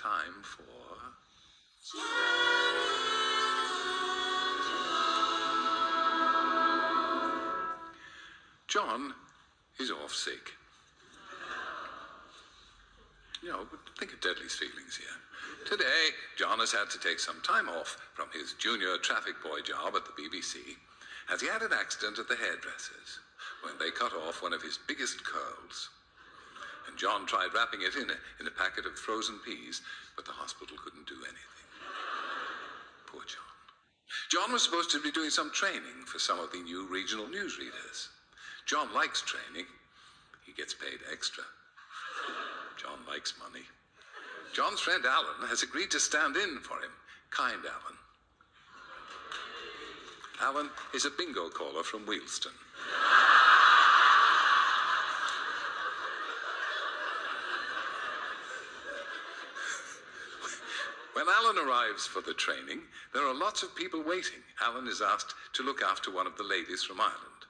time for... John is off sick. Think of Dudley's feelings here. Today, John has had to take some time off from his junior traffic boy job at the BBC, as he had an accident at the hairdresser's when they cut off one of his biggest curls. And John tried wrapping it in a packet of frozen peas, but the hospital couldn't do anything. Poor John. John was supposed to be doing some training for some of the new regional newsreaders. John likes training. He gets paid extra. John likes money. John's friend Alan has agreed to stand in for him. Kind Alan. Alan is a bingo caller from Wealdstone. When Alan arrives for the training, there are lots of people waiting. Alan is asked to look after one of the ladies from Ireland.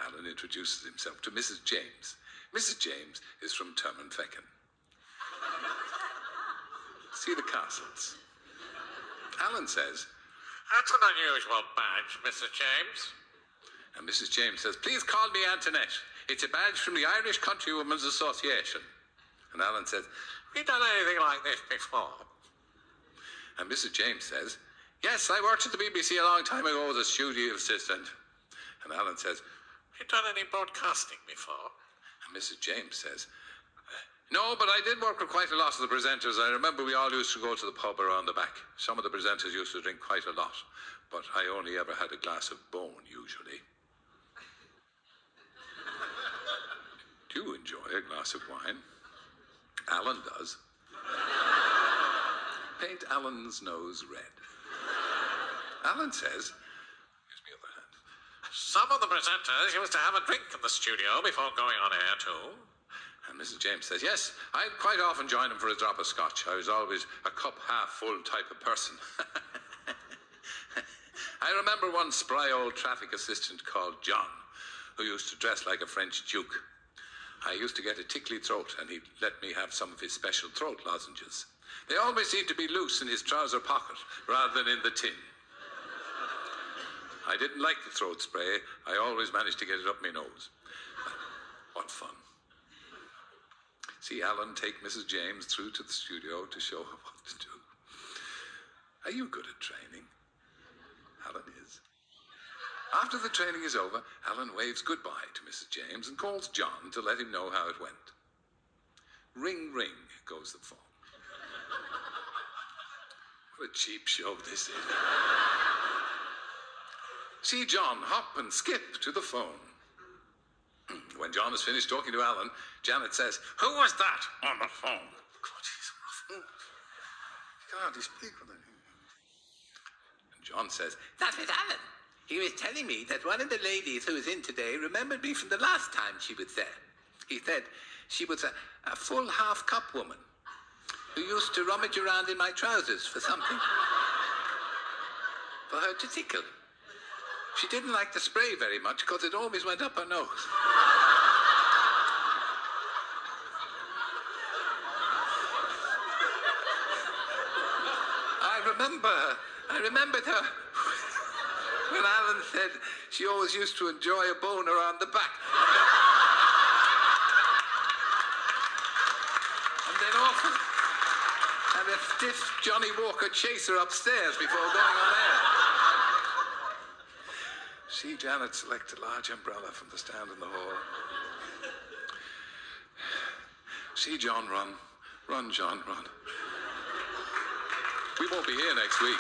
Alan introduces himself to Mrs. James. Mrs. James is from Termonfeckin. See the castles. Alan says, "That's an unusual badge, Mrs. James." And Mrs. James says, "Please call me Antoinette. It's a badge from the Irish Countrywomen's Association." And Alan says, "Have you done anything like this before?" And Mrs. James says, "Yes, I worked at the BBC a long time ago as a studio assistant." And Alan says, "Have you done any broadcasting before?" And Mrs. James says, "No, but I did work with quite a lot of the presenters. I remember we all used to go to the pub around the back. Some of the presenters used to drink quite a lot, but I only ever had a glass of bone, usually." Do you enjoy a glass of wine? Alan does. Paint Alan's nose red. Alan says, here's my other hand. "Some of the presenters used to have a drink in the studio before going on air too." And Mrs. James says, "Yes, I'd quite often join him for a drop of scotch. I was always a cup half full type of person." I remember one spry old traffic assistant called John, who used to dress like a French duke. I used to get a tickly throat, and he'd let me have some of his special throat lozenges. They always seemed to be loose in his trouser pocket rather than in the tin. I didn't like the throat spray. I always managed to get it up my nose. What fun. See Alan take Mrs. James through to the studio to show her what to do. Are you good at training? Alan is. After the training is over, Alan waves goodbye to Mrs. James and calls John to let him know how it went. Ring, ring goes the phone. What a cheap show this is. See John hop and skip to the phone. When John has finished talking to Alan, Janet says, "Who was that on the phone?" God, he's rough. You can hardly speak with him. And John says, "That was Alan. He was telling me that one of the ladies who was in today remembered me from the last time she was there. He said she was a full half-cup woman who used to rummage around in my trousers for something for her to tickle. She didn't like the spray very much because it always went up her nose." I remembered her when Alan said she always used to enjoy a bone around the back. And then often have a stiff Johnny Walker chaser upstairs before going on air. See Janet select a large umbrella from the stand in the hall. See John run. Run, John, run. We won't be here next week.